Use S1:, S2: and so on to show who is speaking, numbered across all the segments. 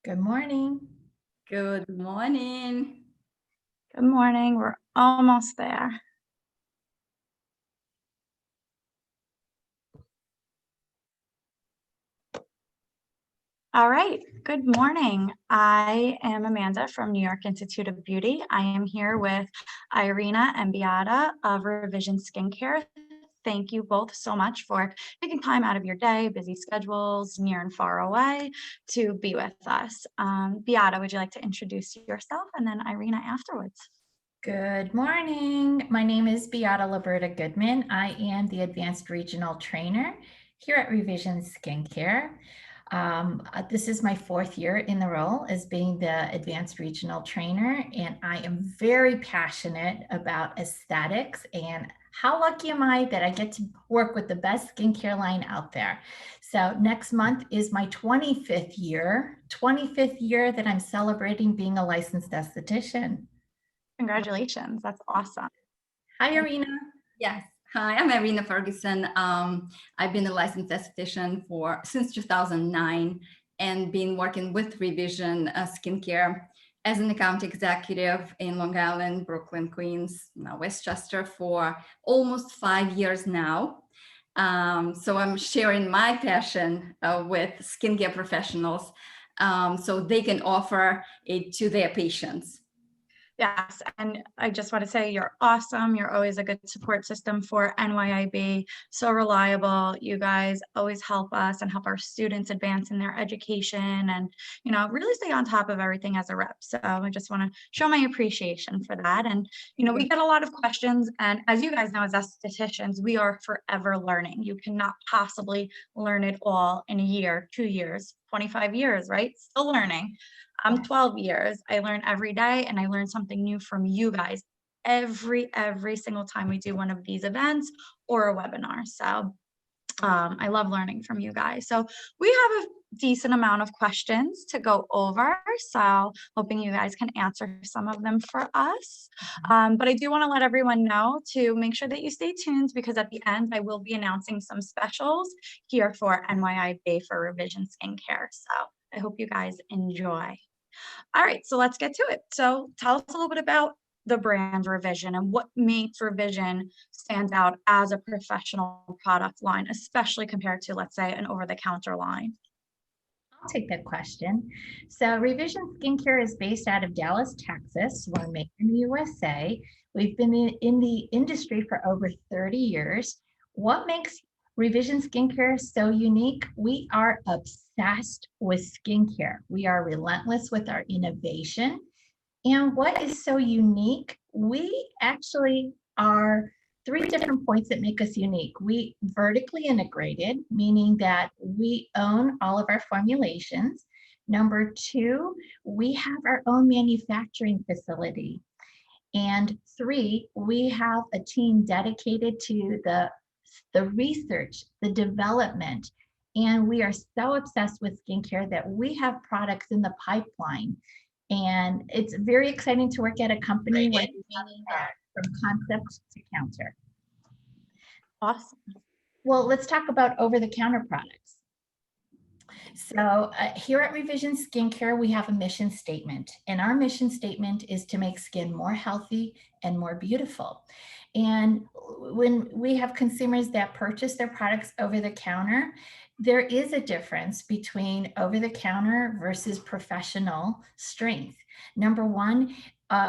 S1: Good morning.
S2: Good morning.
S3: Good morning. We're almost there. All right. Good morning. I am Amanda from New York Institute of Beauty. I am here with Irina and Beata of Revision Skincare. Thank you both so much for taking time out of your day, busy schedules, near and far away, to be with us. Beata, would you like to introduce yourself, and then Irina afterwards?
S1: Good morning. My name is Beata Liberta Goodman. I am the Advanced Regional Trainer here at Revision Skincare. This is my 4th year in the role as being the Advanced Regional Trainer, and I am very passionate about aesthetics. And how lucky am I that I get to work with the best skincare line out there. So next month is my 25th year that I'm celebrating being a licensed esthetician.
S3: Congratulations. That's awesome.
S1: Hi, Irina.
S2: Yes. Hi, I'm Irina Ferguson. I've been a licensed esthetician since 2009 and been working with Revision Skincare as an account executive in Long Island, Brooklyn, Queens, Westchester for almost 5 years now. So I'm sharing my passion with skincare professionals so they can offer it to their patients.
S3: Yes, and I just want to say you're awesome. You're always a good support system for NYIB. So reliable. You guys always help us and help our students advance in their education and, really stay on top of everything as a rep. So I just want to show my appreciation for that. And, we get a lot of questions. And as you guys know, as estheticians, we are forever learning. You cannot possibly learn it all in a year, 2 years, 25 years, right? Still learning. I'm 12 years. I learn every day, and I learn something new from you guys every single time we do one of these events or a webinar. So I love learning from you guys. So we have a decent amount of questions to go over. So hoping you guys can answer some of them for us. But I do want to let everyone know to make sure that you stay tuned, because at the end, I will be announcing some specials here for NYIB for Revision Skincare. So I hope you guys enjoy. All right, so let's get to it. So tell us a little bit about the brand Revision and what makes Revision stand out as a professional product line, especially compared to, let's say, an over-the-counter line.
S1: I'll take that question. So Revision Skincare is based out of Dallas, Texas. We're made in the USA. We've been in the industry for over 30 years. What makes Revision Skincare so unique? We are obsessed with skincare. We are relentless with our innovation. And what is so unique? We actually are 3 different points that make us unique. We vertically integrated, meaning that we own all of our formulations. Number 2, we have our own manufacturing facility. And 3, we have a team dedicated to the research, the development. And we are so obsessed with skincare that we have products in the pipeline. And it's very exciting to work at a company where you have that from concept to counter.
S3: Awesome.
S1: Well, let's talk about over-the-counter products. So here at Revision Skincare, we have a mission statement. And our mission statement is to make skin more healthy and more beautiful. And when we have consumers that purchase their products over the counter, there is a difference between over-the-counter versus professional strength. Number 1,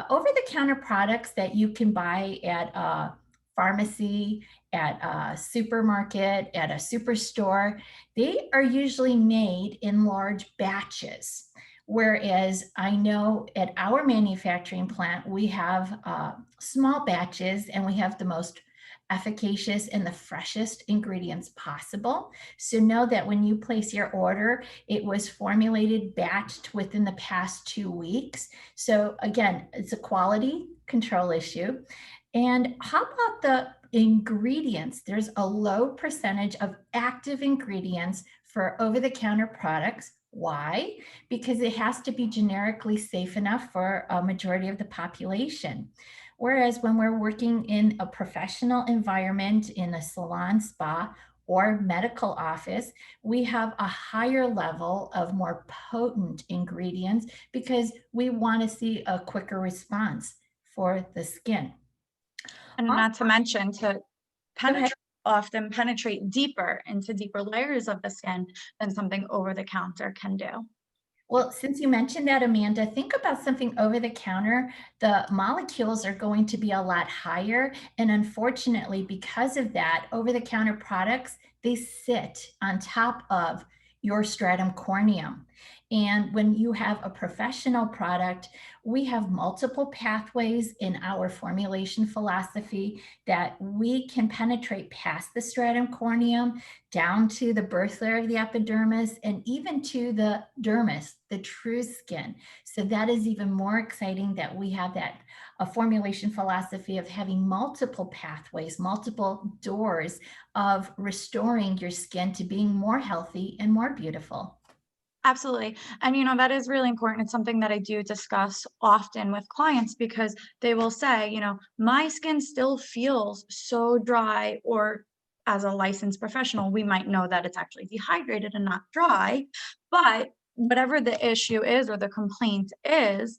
S1: over-the-counter products that you can buy at a pharmacy, at a supermarket, at a superstore, they are usually made in large batches. Whereas I know at our manufacturing plant, we have small batches, and we have the most efficacious and the freshest ingredients possible. So know that when you place your order, it was formulated, batched within the past 2 weeks. So again, it's a quality control issue. And how about the ingredients? There's a low percentage of active ingredients for over-the-counter products. Why? Because it has to be generically safe enough for a majority of the population. Whereas when we're working in a professional environment, in a salon, spa, or medical office, we have a higher level of more potent ingredients because we want to see a quicker response for the skin.
S3: And not to mention to
S1: Go ahead.
S3: often penetrate deeper into deeper layers of the skin than something over the counter can do.
S1: Well, since you mentioned that, Amanda, think about something over the counter. The molecules are going to be a lot higher. And unfortunately, because of that, over the counter products, they sit on top of your stratum corneum. And when you have a professional product, we have multiple pathways in our formulation philosophy that we can penetrate past the stratum corneum down to the birth layer of the epidermis and even to the dermis, the true skin. So that is even more exciting that we have that a formulation philosophy of having multiple pathways, multiple doors of restoring your skin to being more healthy and more beautiful.
S3: Absolutely. And that is really important. It's something that I do discuss often with clients because they will say, my skin still feels so dry, or as a licensed professional, we might know that it's actually dehydrated and not dry. But whatever the issue is or the complaint is,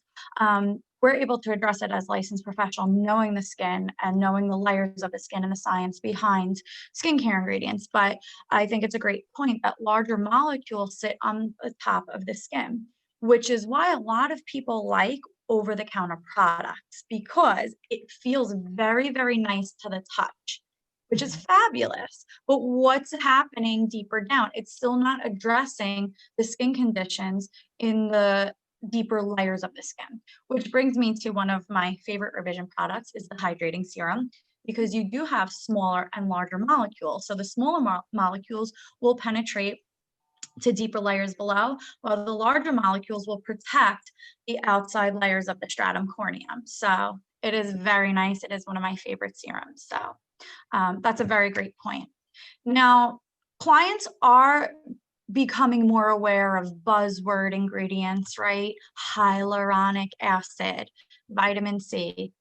S3: we're able to address it as licensed professional, knowing the skin and knowing the layers of the skin and the science behind skincare ingredients. But I think it's a great point that larger molecules sit on the top of the skin, which is why a lot of people like over the counter products, because it feels very, very nice to the touch, which is fabulous. But what's happening deeper down? It's still not addressing the skin conditions in the deeper layers of the skin, which brings me to one of my favorite revision products is the hydrating serum, because you do have smaller and larger molecules. So the smaller molecules will penetrate to deeper layers below, while the larger molecules will protect the outside layers of the stratum corneum. So it is very nice. It is one of my favorite serums. So that's a very great point. Now, clients are becoming more aware of buzzword ingredients, right? Hyaluronic acid, vitamin C,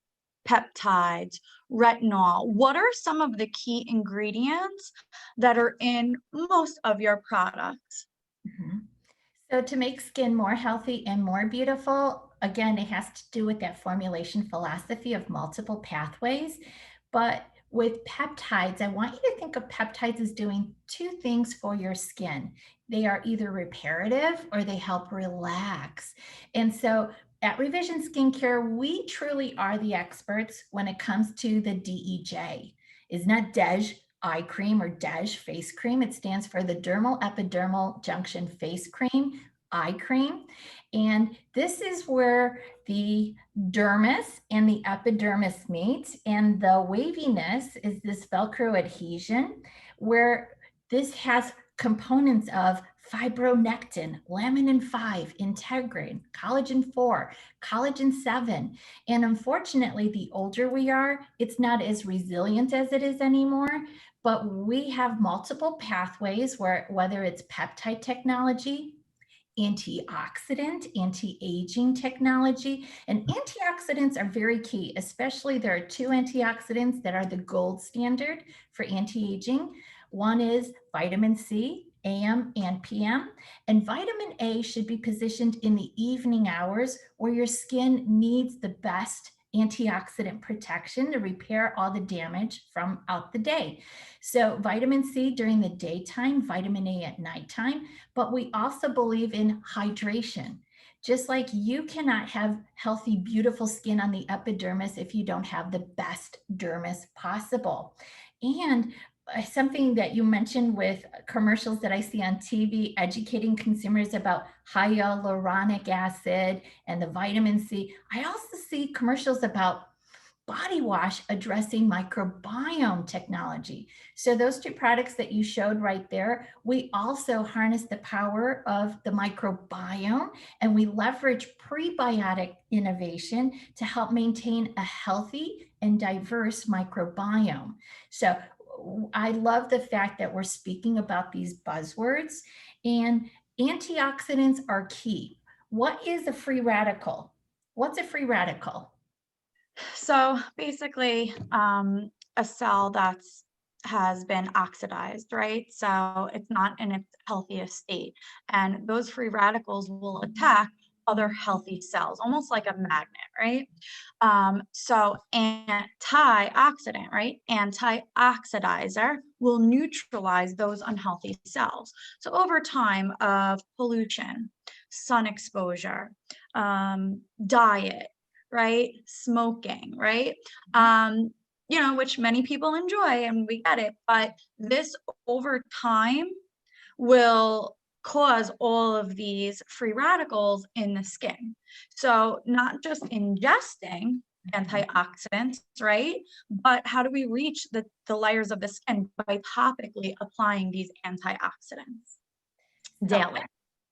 S3: peptides, retinol. What are some of the key ingredients that are in most of your products?
S1: Mhm. So to make skin more healthy and more beautiful, again, it has to do with that formulation philosophy of multiple pathways. But with peptides, I want you to think of peptides as doing two things for your skin. They are either reparative or they help relax. And so at Revision Skincare, we truly are the experts when it comes to the DEJ. It's not DEJ eye cream or DEJ face cream. It stands for the dermal epidermal junction face cream, eye cream. And this is where the dermis and the epidermis meet, and the waviness is this Velcro adhesion, where this has components of fibronectin, laminin 5, integrin, collagen 4, collagen 7. And unfortunately, the older we are, it's not as resilient as it is anymore. But we have multiple pathways whether it's peptide technology, antioxidant, anti-aging technology, and antioxidants are very key, especially there are two antioxidants that are the gold standard for anti-aging. One is vitamin C, AM and PM, and vitamin A should be positioned in the evening hours where your skin needs the best antioxidant protection to repair all the damage from out the day. So vitamin C during the daytime, vitamin A at nighttime, but we also believe in hydration. Just like you cannot have healthy, beautiful skin on the epidermis if you don't have the best dermis possible. And something that you mentioned with commercials that I see on TV, educating consumers about hyaluronic acid and the vitamin C. I also see commercials about body wash addressing microbiome technology. So those two products that you showed right there, we also harness the power of the microbiome, and we leverage prebiotic innovation to help maintain a healthy and diverse microbiome. So I love the fact that we're speaking about these buzzwords, and antioxidants are key. What is a free radical? What's a free radical?
S3: So basically, a cell that's has been oxidized, right? So it's not in its healthiest state. And those free radicals will attack other healthy cells, almost like a magnet, right? So antioxidant, right? Antioxidizer will neutralize those unhealthy cells. So over time of pollution, sun exposure, diet, right? Smoking, right? Which many people enjoy and we get it, but this over time will cause all of these free radicals in the skin. So not just ingesting antioxidants, right? But how do we reach the layers of the skin by topically applying these antioxidants
S1: So
S3: daily?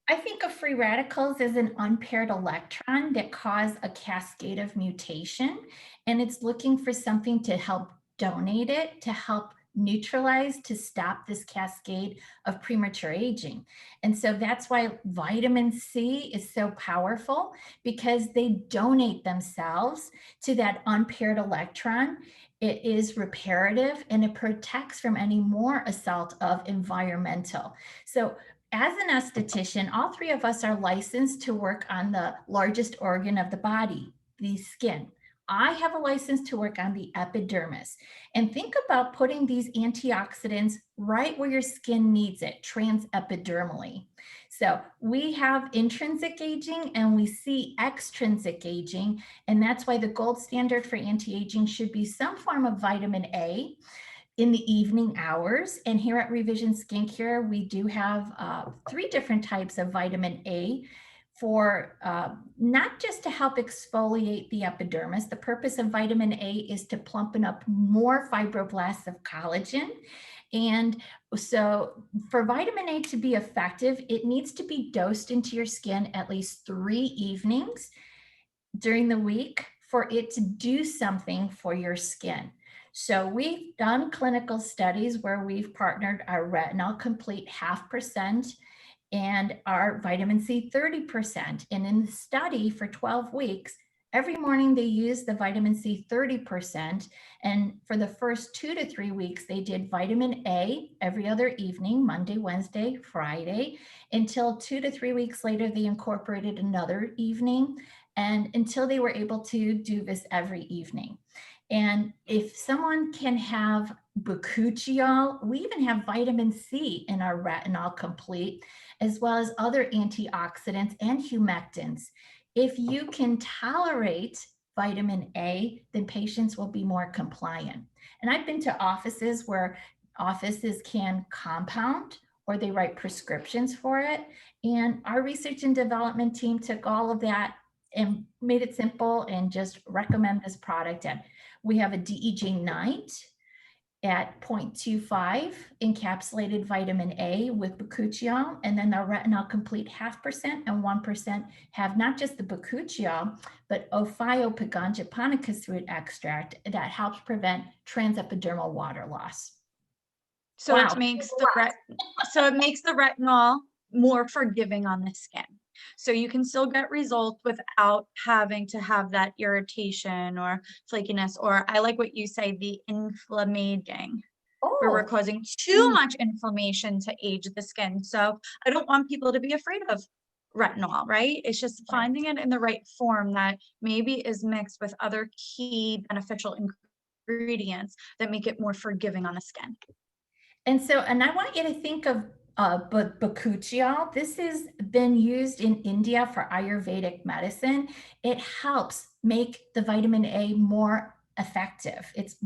S1: I think of free radicals as an unpaired electron that cause a cascade of mutation, and it's looking for something to help donate it, to help neutralize, to stop this cascade of premature aging. And so that's why vitamin C is so powerful, because they donate themselves to that unpaired electron. It is reparative and it protects from any more assault of environmental. So as an esthetician, all three of us are licensed to work on the largest organ of the body, the skin. I have a license to work on the epidermis. And think about putting these antioxidants right where your skin needs it, transepidermally. So we have intrinsic aging and we see extrinsic aging. And that's why the gold standard for anti-aging should be some form of vitamin A in the evening hours. And here at Revision Skincare, we do have 3 different types of vitamin A for not just to help exfoliate the epidermis. The purpose of vitamin A is to plumpen up more fibroblasts of collagen. And so for vitamin A to be effective, it needs to be dosed into your skin at least 3 evenings during the week for it to do something for your skin. So we've done clinical studies where we've partnered our retinol complete 0.5% and our vitamin C 30%. And in the study for 12 weeks, every morning they used the vitamin C 30%. And for the first 2 to 3 weeks, they did vitamin A every other evening, Monday, Wednesday, Friday, until 2 to 3 weeks later, they incorporated another evening, and until they were able to do this every evening. And if someone can have Boccuccio, we even have vitamin C in our retinol complete, as well as other antioxidants and humectants. If you can tolerate vitamin A, then patients will be more compliant. And I've been to offices where offices can compound or they write prescriptions for it. And our research and development team took all of that and made it simple and just recommend this product. And we have a DEJ night at 0.25 encapsulated vitamin A with Boccuccio, and then our retinol complete 0.5% and 1% have not just the Boccuccio, but Ophiopegon japonicus root extract that helps prevent transepidermal water loss.
S3: So
S1: Wow.
S3: it makes the retinol more forgiving on the skin. So you can still get results without having to have that irritation or flakiness, or I like what you say, the inflammaging, where we're causing too much inflammation to age the skin. So I don't want people to be afraid of retinol, right? It's just finding it in the right form that maybe is mixed with other key beneficial ingredients that make it more forgiving on the skin.
S1: And so, and I want you to think of Boccuccio. This has been used in India for Ayurvedic medicine. It helps make the vitamin A more effective. It's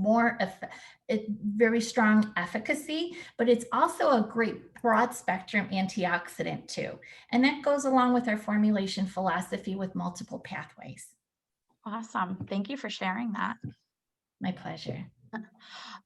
S1: very strong efficacy, but it's also a great broad spectrum antioxidant too. And that goes along with our formulation philosophy with multiple pathways.
S3: Awesome. Thank you for sharing that.
S1: My pleasure.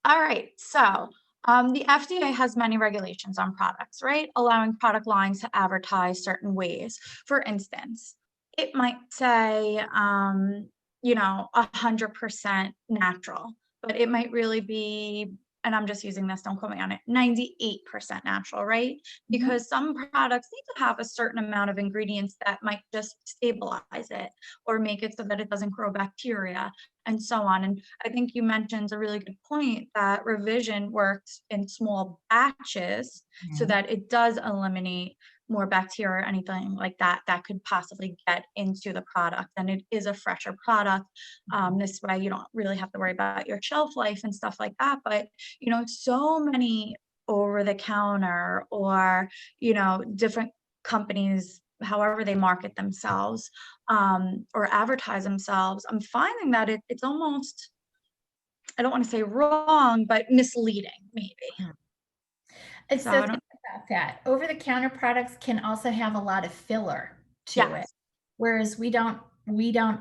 S3: All right. So the FDA has many regulations on products, right? Allowing product lines to advertise certain ways. For instance, it might say, 100% natural, but it might really be and I'm just using this, don't quote me on it, 98% natural, right? Because some products need to have a certain amount of ingredients that might just stabilize it or make it so that it doesn't grow bacteria and so on. And I think you mentioned a really good point that revision works in small batches so that it does eliminate more bacteria or anything like that that could possibly get into the product, and it is a fresher product. This way you don't really have to worry about your shelf life and stuff like that. But so many over the counter or different companies, however they market themselves or advertise themselves, I'm finding that it's almost, I don't want to say wrong, but misleading maybe.
S1: And
S3: So
S1: so
S3: I
S1: think
S3: don't,
S1: about that. Over-the-counter products can also have a lot of filler to it,
S3: yes,
S1: whereas we don't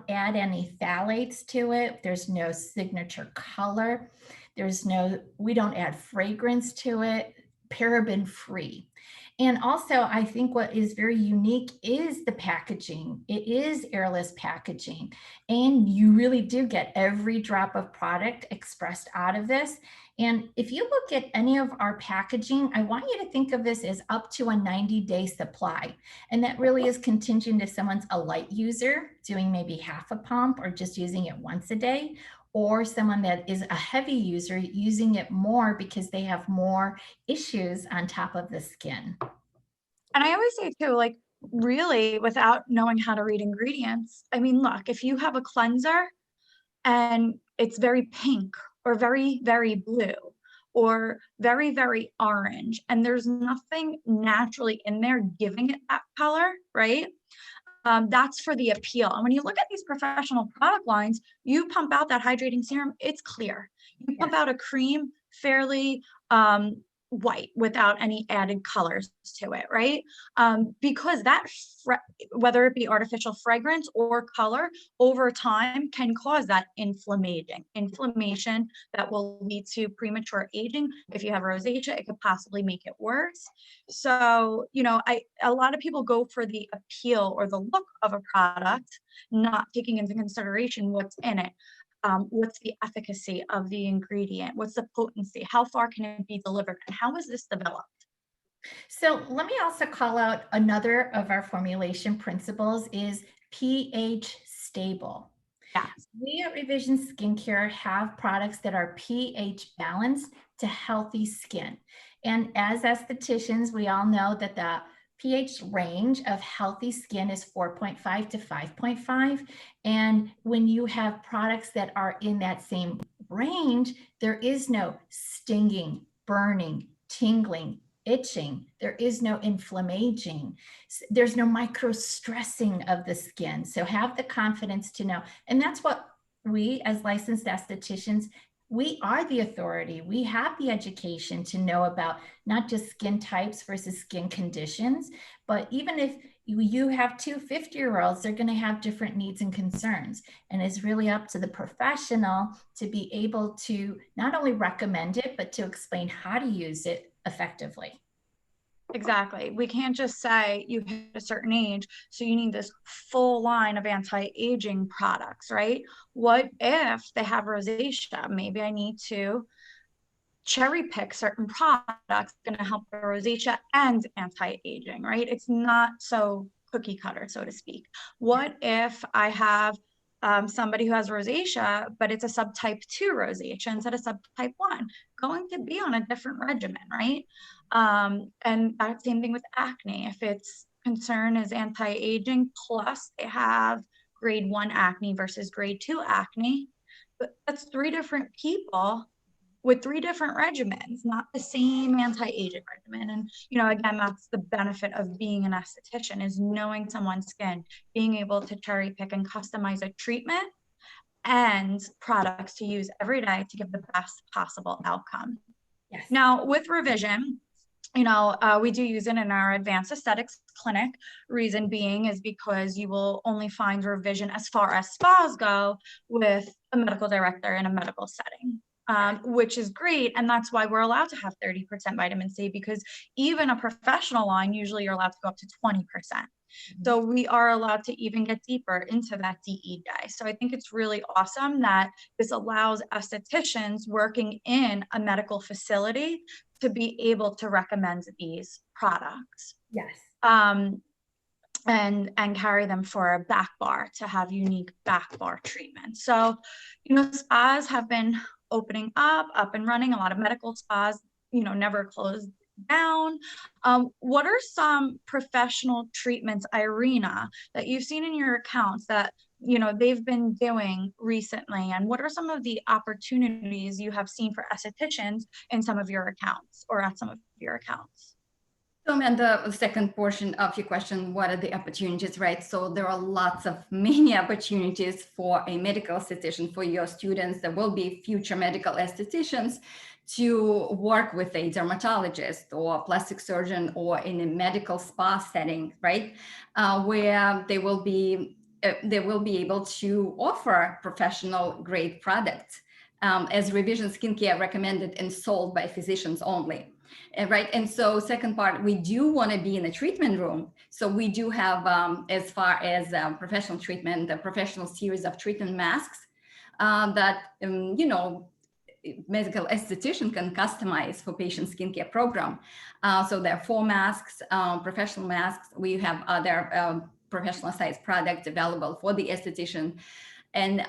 S1: add any phthalates to it. There's no signature color. We don't add fragrance to it, paraben free. And also, I think what is very unique is the packaging. It is airless packaging, and you really do get every drop of product expressed out of this. And if you look at any of our packaging, I want you to think of this as up to a 90-day supply. And that really is contingent if someone's a light user doing maybe half a pump or just using it once a day, or someone that is a heavy user using it more because they have more issues on top of the skin.
S3: and I always say too, like, really, without knowing how to read ingredients, I mean, look, if you have a cleanser and it's very pink or very, very blue or very, very orange, and there's nothing naturally in there giving it that color, right? That's for the appeal. And when you look at these professional product lines, you pump out that hydrating serum, it's clear. You pump
S1: Yes.
S3: out a cream, fairly white without any added colors to it, right? Because that, whether it be artificial fragrance or color, over time can cause that inflammation that will lead to premature aging. If you have rosacea, it could possibly make it worse. So, a lot of people go for the appeal or the look of a product, not taking into consideration what's in it. What's the efficacy of the ingredient? What's the potency? How far can it be delivered? And how is this developed?
S1: So let me also call out another of our formulation principles is pH stable.
S3: Yes.
S1: We at Revision Skincare have products that are pH balanced to healthy skin. And as estheticians, we all know that the pH range of healthy skin is 4.5 to 5.5. And when you have products that are in that same range, there is no stinging, burning, tingling, itching. There is no inflammation. There's no micro stressing of the skin. So have the confidence to know. And that's what we as licensed estheticians, we are the authority. We have the education to know about not just skin types versus skin conditions, but even if you have two 50-year-olds, they're going to have different needs and concerns. And it's really up to the professional to be able to not only recommend it, but to explain how to use it effectively.
S3: Exactly. We can't just say you hit a certain age, so you need this full line of anti-aging products, right? What if they have rosacea? Maybe I need to cherry pick certain products going to help the rosacea and anti-aging, right? It's not so cookie cutter, so to speak. What if I have somebody who has rosacea, but it's a subtype 2 rosacea instead of subtype 1, going to be on a different regimen, right? And that same thing with acne. If its concern is anti-aging, plus they have grade 1 acne versus grade 2 acne, but that's 3 different people with 3 different regimens, not the same anti-aging regimen. And, again, that's the benefit of being an esthetician, is knowing someone's skin, being able to cherry pick and customize a treatment and products to use every day to give the best possible outcome.
S1: Yes.
S3: Now, with revision, we do use it in our advanced aesthetics clinic. Reason being is because you will only find revision as far as spas go with a medical director in a medical setting. which is great. And that's why we're allowed to have 30% vitamin C, because even a professional line, usually you're allowed to go up to 20%. So we are allowed to even get deeper into that DEA. So I think it's really awesome that this allows estheticians working in a medical facility to be able to recommend these products.
S1: Yes.
S3: And carry them for a back bar, to have unique back bar treatment. So, you know, spas have been opening up and running. A lot of medical spas, you know, never closed down. What are some professional treatments, Irina, that you've seen in your accounts that, you know, they've been doing recently? And what are some of the opportunities you have seen for estheticians in some of your accounts, or at some of your accounts?
S2: So, Amanda, the second portion of your question, what are the opportunities, right? So there are many opportunities for a medical esthetician, for your students. There will be future medical estheticians to work with a dermatologist or plastic surgeon, or in a medical spa setting, right? Where they will be able to offer professional grade products as revision skincare, recommended and sold by physicians only. Right. And so second part, we do want to be in a treatment room. So we do have, as far as professional treatment, a professional series of treatment masks that, you know, medical esthetician can customize for patient skincare program. So there are 4 masks, professional masks. We have other professional size products available for the esthetician. And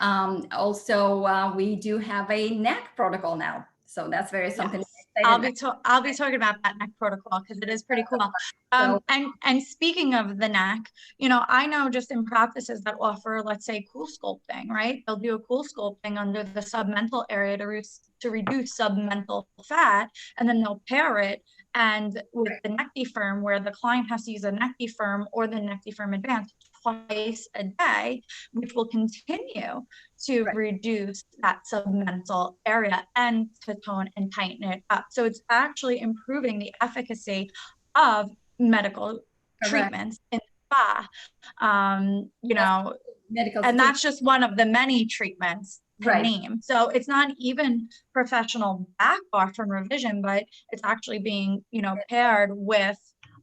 S2: also we do have a neck protocol now. So that's very something.
S3: Yes. I'll be talking about that neck protocol, because it is pretty cool. And speaking of the neck, you know, I know just in practices that offer, let's say, cool sculpting, right? They'll do a cool sculpting under the submental area to reduce submental fat, and then they'll pair it and with the neck defirm, where the client has to use a neck defirm or the neck defirm advanced twice a day, which will continue to reduce that submental area and to tone and tighten it up. So it's actually improving the efficacy of medical treatments in the spa. You know, and that's just one of the many treatments to name. So it's not even professional back bar from revision, but it's actually being, you know, paired with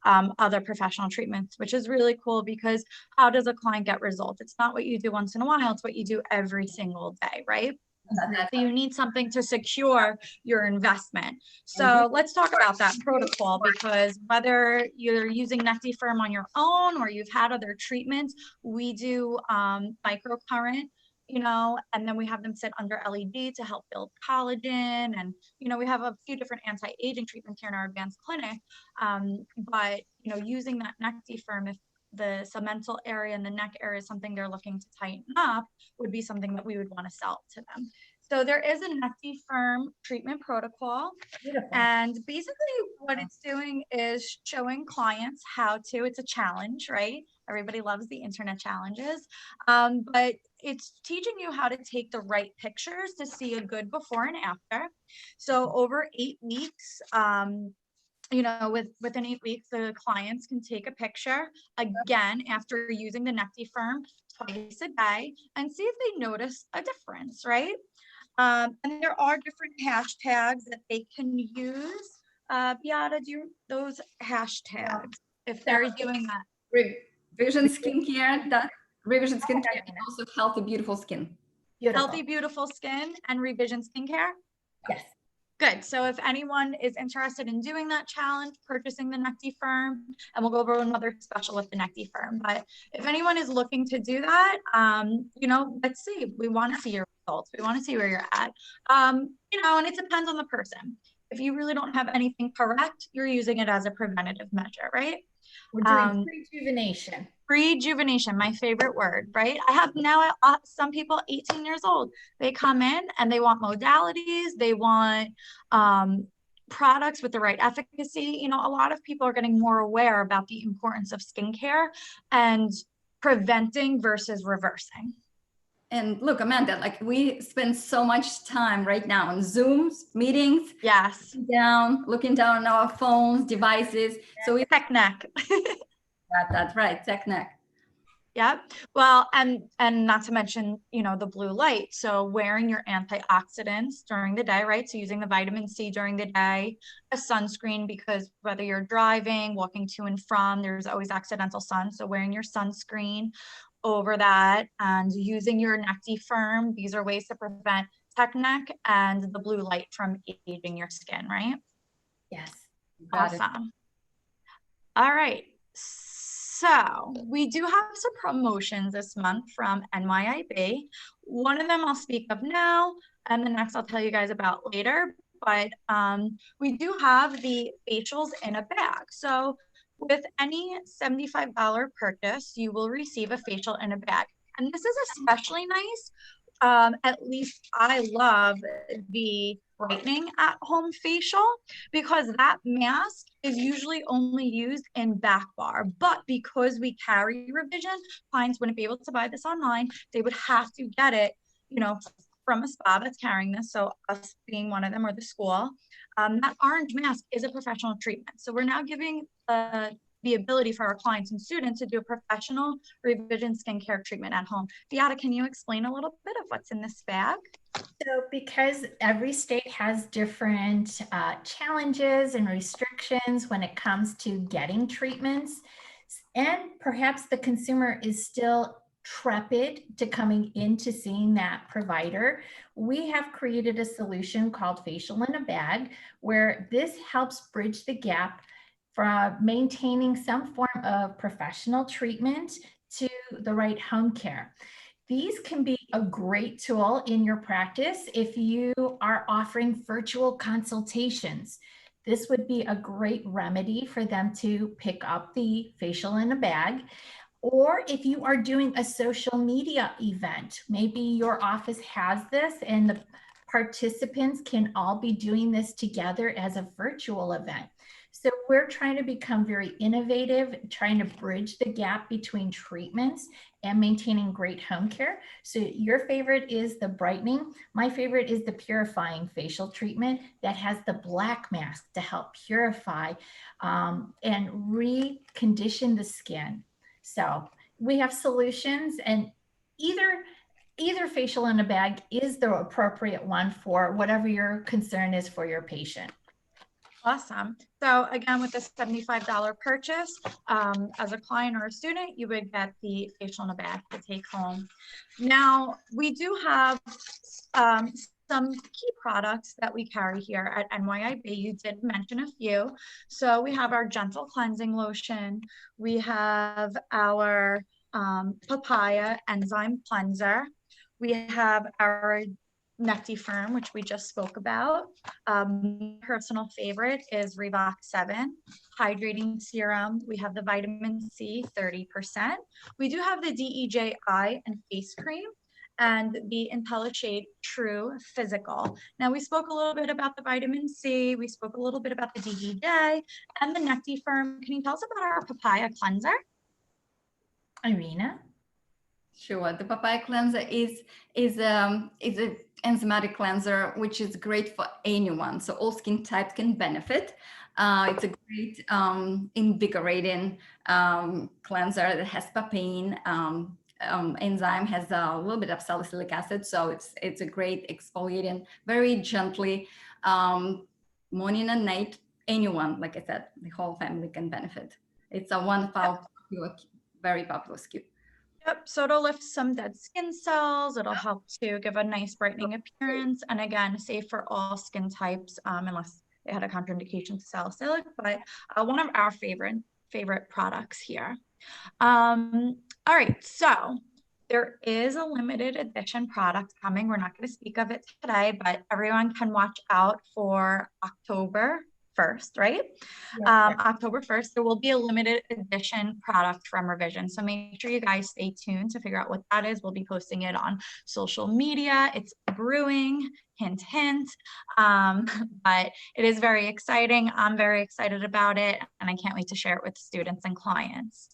S3: other professional treatments, which is really cool, because how does a client get results? It's not what you do once in a while, it's what you do every single day, right? So you need something to secure your investment. So let's talk about that protocol, because whether you're using neck defirm on your own or you've had other treatments, we do microcurrent, you know, and then we have them sit under LED to help build collagen. And, you know, we have a few different anti-aging treatments here in our advanced clinic. But, you know, using that neck defirm, if the submental area and the neck area is something they're looking to tighten up, would be something that we would want to sell to them. So there is a neck defirm treatment protocol. Beautiful. And basically what it's doing is showing clients how to, it's a challenge, right? Everybody loves the internet challenges, but it's teaching you how to take the right pictures to see a good before and after. So over 8 weeks, you know, within 8 weeks, the clients can take a picture again after using the neck defirm twice a day and see if they notice a difference, right? And there are different hashtags that they can use. Beata, do those hashtags if they're doing that?
S2: Revision skincare, revision skincare, and also healthy, beautiful skin.
S1: Beautiful.
S3: Healthy, beautiful skin and revision skincare?
S1: Yes.
S3: Good. So if anyone is interested in doing that challenge, purchasing the neck defirm, and we'll go over another special with the neck defirm, but if anyone is looking to do that, you know, let's see, we want to see your results. We want to see where you're at. You know, and it depends on the person. If you really don't have anything correct, you're using it as a preventative measure, right?
S1: We're doing rejuvenation.
S3: Rejuvenation, my favorite word, right? I have now some people 18 years old, they come in and they want modalities, they want products with the right efficacy. You know, a lot of people are getting more aware about the importance of skincare and preventing versus reversing.
S2: And look, Amanda, like we spend so much time right now on Zooms, meetings.
S3: Yes.
S2: Looking down on our phones, devices. So we
S3: tech neck.
S2: That's right, tech neck.
S3: Yep. Well, and not to mention, you know, the blue light. So wearing your antioxidants during the day, right? So using the vitamin C during the day, a sunscreen, because whether you're driving, walking to and from, there's always accidental sun. So wearing your sunscreen over that and using your neck firm. These are ways to prevent tech neck and the blue light from aging your skin, right?
S1: Yes.
S2: Got it.
S3: Awesome. All right. So we do have some promotions this month from NYIB. One of them I'll speak of now, and the next I'll tell you guys about later. But we do have the facials in a bag. So with any $75 purchase, you will receive a facial in a bag. And this is especially nice. At least I love the brightening at home facial because that mask is usually only used in back bar. But because we carry revision, clients wouldn't be able to buy this online. They would have to get it, you know, from a spa that's carrying this. So us being one of them, or the school. That orange mask is a professional treatment. So we're now giving the ability for our clients and students to do a professional revision skincare treatment at home. Beata, can you explain a little bit of what's in this bag?
S1: So because every state has different challenges and restrictions when it comes to getting treatments, and perhaps the consumer is still trepid to coming into seeing that provider, we have created a solution called Facial in a Bag, where this helps bridge the gap from maintaining some form of professional treatment to the right home care. These can be a great tool in your practice if you are offering virtual consultations. This would be a great remedy for them to pick up the facial in a bag. Or if you are doing a social media event, maybe your office has this and the participants can all be doing this together as a virtual event. So we're trying to become very innovative, trying to bridge the gap between treatments and maintaining great home care. So your favorite is the brightening. My favorite is the purifying facial treatment that has the black mask to help purify and recondition the skin. So we have solutions, and either facial in a bag is the appropriate one for whatever your concern is for your patient.
S3: Awesome. So again, with the $75 purchase, as a client or a student, you would get the facial in a bag to take home. Now, we do have some key products that we carry here at NYIB. You did mention a few. So we have our gentle cleansing lotion. We have our papaya enzyme cleanser. We have our Necti Firm, which we just spoke about. Personal favorite is Reebok 7 Hydrating Serum. We have the Vitamin C 30%. We do have the DEJ Eye and Face Cream and the IntelliShade True Physical. Now, we spoke a little bit about the Vitamin C. We spoke a little bit about the DEJ and the Necti Firm. Can you tell us about our Papaya Cleanser?
S1: Irina?
S2: Sure. The papaya cleanser is a enzymatic cleanser, which is great for anyone. So all skin types can benefit. It's a great invigorating cleanser that has papain. Enzyme has a little bit of salicylic acid, so it's a great exfoliating, very gently, morning and night. Anyone, like I said, the whole family can benefit. It's a one of our very popular SKU.
S3: Yep, so it'll lift some dead skin cells. It'll help to give a nice brightening appearance. And again, safe for all skin types, unless they had a contraindication to salicylic, but one of our favorite products here. All right, so there is a limited edition product coming. We're not going to speak of it today, but everyone can watch out for October 1st, right?
S1: Yes,
S3: October 1st, there will be a limited edition product from Revision. So make sure you guys stay tuned to figure out what that is. We'll be posting it on social media. It's brewing, hint, hint. But it is very exciting. I'm very excited about it, and I can't wait to share it with students and clients.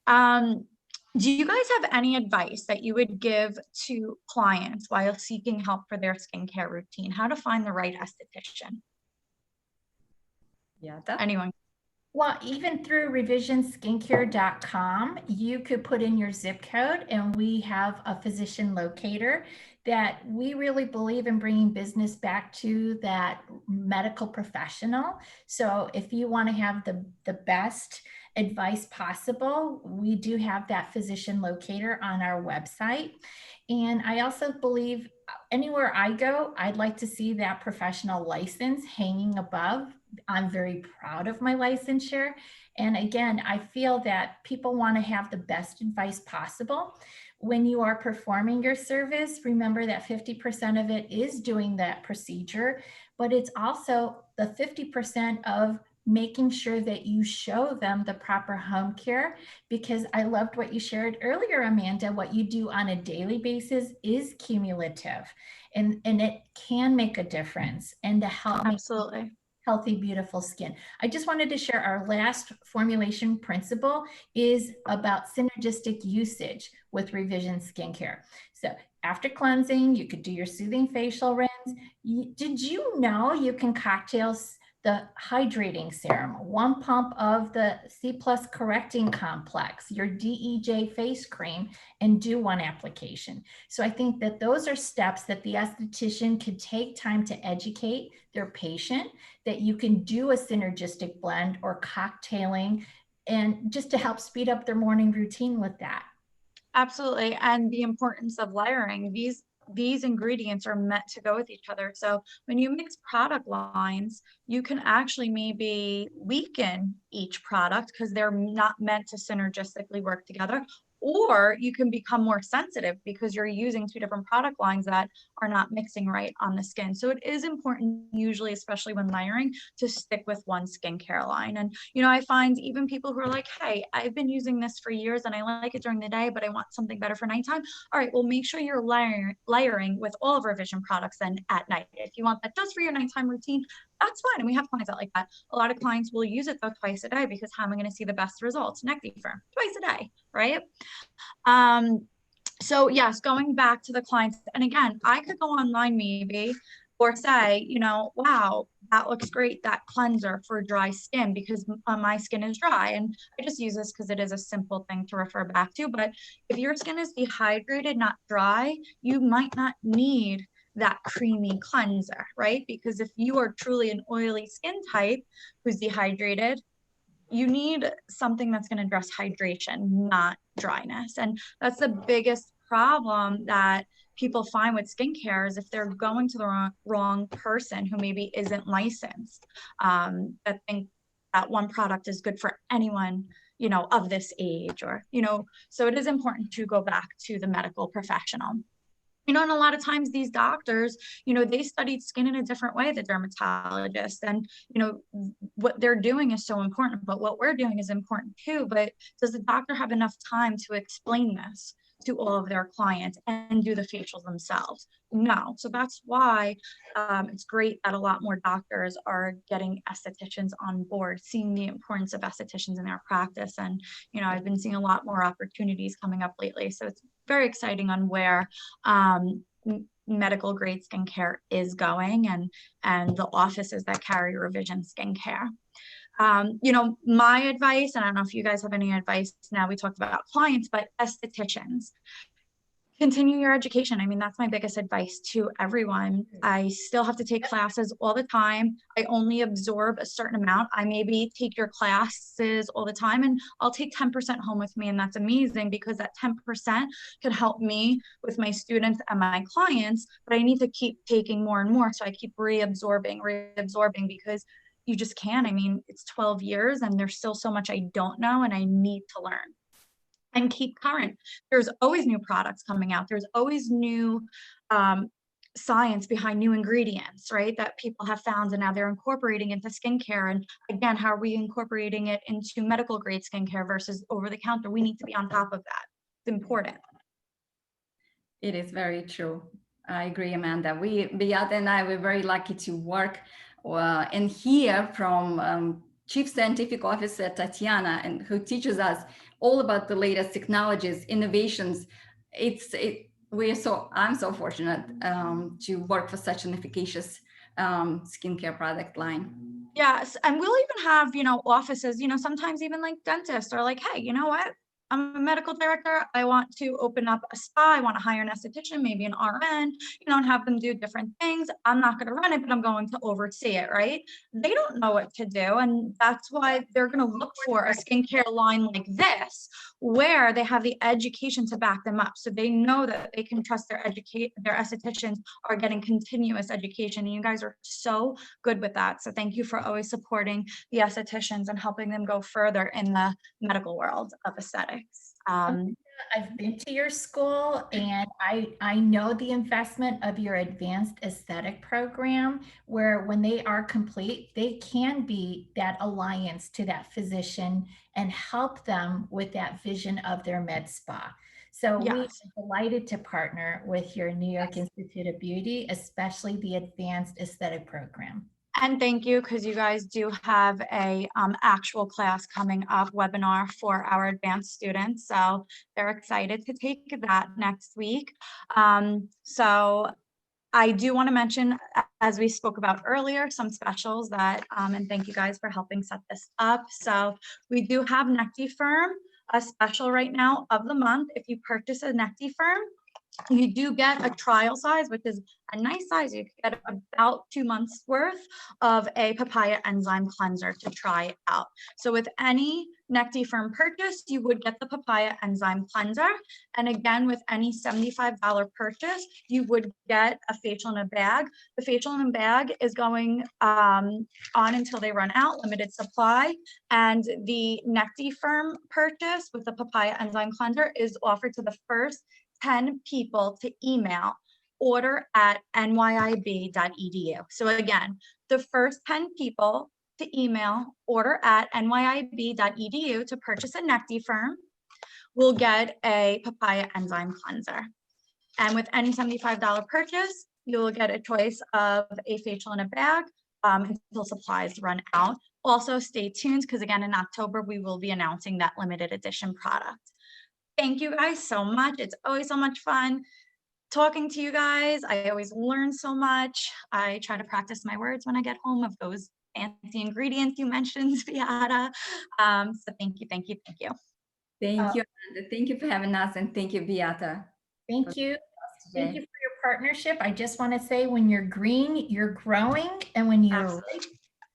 S3: Do you guys have any advice that you would give to clients while seeking help for their skincare routine? How to find the right esthetician?
S2: Yeah.
S3: Anyone?
S1: Well, even through revisionskincare.com, you could put in your zip code, and we have a physician locator that we really believe in bringing business back to that medical professional. So if you want to have the best advice possible, we do have that physician locator on our website. And I also believe anywhere I go, I'd like to see that professional license hanging above. I'm very proud of my licensure. And again, I feel that people want to have the best advice possible. When you are performing your service, remember that 50% of it is doing that procedure, but it's also the 50% of making sure that you show them the proper home care, because I loved what you shared earlier, Amanda. What you do on a daily basis is cumulative, and it can make a difference and to help make
S3: Absolutely.
S1: healthy, beautiful skin. I just wanted to share our last formulation principle is about synergistic usage with Revision skincare. So after cleansing, you could do your soothing facial rinse. Did you know you can cocktail the hydrating serum, 1 pump of the C plus correcting complex, your DEJ face cream, and do 1 application? So I think that those are steps that the esthetician could take time to educate their patient, that you can do a synergistic blend or cocktailing, and just to help speed up their morning routine with that.
S3: Absolutely. And the importance of layering. These ingredients are meant to go with each other. So when you mix product lines, you can actually maybe weaken each product because they're not meant to synergistically work together. Or you can become more sensitive because you're using 2 different product lines that are not mixing right on the skin. So it is important, usually, especially when layering, to stick with 1 skincare line. And, I find even people who are like, hey, I've been using this for years and I like it during the day, but I want something better for nighttime. All right, well, make sure you're layering with all of our Vision products then at night. If you want that just for your nighttime routine, that's fine. And we have clients that like that. A lot of clients will use it though twice a day because how am I going to see the best results? Neck firm, twice a day, right? So yes, going back to the clients, and again, I could go online maybe or say, wow, that looks great, that cleanser for dry skin, because my skin is dry. And I just use this because it is a simple thing to refer back to. But if your skin is dehydrated, not dry, you might not need that creamy cleanser, right? Because if you are truly an oily skin type who's dehydrated, you need something that's going to address hydration, not dryness. And that's the biggest problem that people find with skincare is if they're going to the wrong person who maybe isn't licensed, that think that 1 product is good for anyone, of this age, or, so it is important to go back to the medical professional. And a lot of times these doctors, they studied skin in a different way, the dermatologists, and, what they're doing is so important, but what we're doing is important too. But does the doctor have enough time to explain this to all of their clients and do the facials themselves? No. So that's why it's great that a lot more doctors are getting estheticians on board, seeing the importance of estheticians in their practice. And, I've been seeing a lot more opportunities coming up lately. So it's very exciting on where medical grade skincare is going, and the offices that carry Revision skincare. My advice, and I don't know if you guys have any advice now, we talked about clients, but estheticians, continue your education. I mean, that's my biggest advice to everyone. I still have to take classes all the time. I only absorb a certain amount. I maybe take your classes all the time and I'll take 10% home with me. And that's amazing because that 10% can help me with my students and my clients, but I need to keep taking more and more. So I keep reabsorbing because you just can't. I mean, it's 12 years and there's still so much I don't know and I need to learn. And keep current. There's always new products coming out. There's always new science behind new ingredients, right? That people have found and now they're incorporating into skincare. And again, how are we incorporating it into medical grade skincare versus over the counter? We need to be on top of that. It's important.
S2: It is very true. I agree, Amanda. Beata and I were very lucky to work and hear from Chief Scientific Officer Tatiana, and who teaches us all about the latest technologies, innovations. I'm so fortunate to work for such an efficacious skincare product line.
S3: Yes, and we'll even have, offices, sometimes even like dentists are like, hey, you know what? I'm a medical director. I want to open up a spa. I want to hire an esthetician, maybe an RN, and have them do different things. I'm not going to run it, but I'm going to oversee it, right? They don't know what to do. And that's why they're going to look for a skincare line like this, where they have the education to back them up. So they know that they can trust their estheticians are getting continuous education. And you guys are so good with that. So thank you for always supporting the estheticians and helping them go further in the medical world of aesthetics.
S1: I've been to your school and I know the investment of your advanced aesthetic program, where when they are complete, they can be that alliance to that physician and help them with that vision of their med spa. So we are
S3: Yes.
S1: delighted to partner with your New York Institute of Beauty, especially the advanced aesthetic program.
S3: And thank you, because you guys do have a actual class coming up, webinar for our advanced students. So they're excited to take that next week. So I do want to mention, as we spoke about earlier, some specials that, and thank you guys for helping set this up. So we do have Necti Firm, a special right now of the month. If you purchase a Necti Firm, you do get a trial size, which is a nice size. You get about 2 months worth of a papaya enzyme cleanser to try out. So with any Necti Firm purchase, you would get the papaya enzyme cleanser. And again, with any $75 purchase, you would get a facial in a bag. The facial in a bag is going on until they run out, limited supply. And the Necti Firm purchase with the papaya enzyme cleanser is offered to the first 10 people to email order@nyib.edu. So again, the first 10 people to email order@nyib.edu to purchase a Necti Firm will get a papaya enzyme cleanser. And with any $75 purchase, you will get a choice of a facial in a bag until supplies run out. Also stay tuned, because again, in October, we will be announcing that limited edition product. Thank you guys so much. It's always so much fun talking to you guys. I always learn so much. I try to practice my words when I get home of those fancy ingredients you mentioned, Beata. So thank you, thank you, thank you.
S2: Thank you, Amanda. Thank you for having us, and thank you, Beata.
S1: Thank you. Thank you for your partnership. I just want to say, when you're green, you're growing, and when you're
S3: Absolutely.
S1: ripe,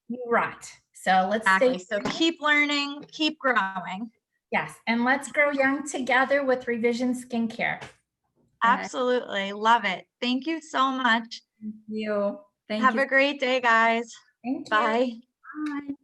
S1: you rot. So let's
S3: Exactly.
S1: stay.
S3: So keep learning, keep growing.
S1: Yes, and let's grow young together with Revision Skincare.
S3: Absolutely. Love it. Thank you so much.
S2: Thank you. Thank
S3: Have
S2: you.
S3: a great day, guys.
S1: Thank you.
S3: Bye.
S2: Bye.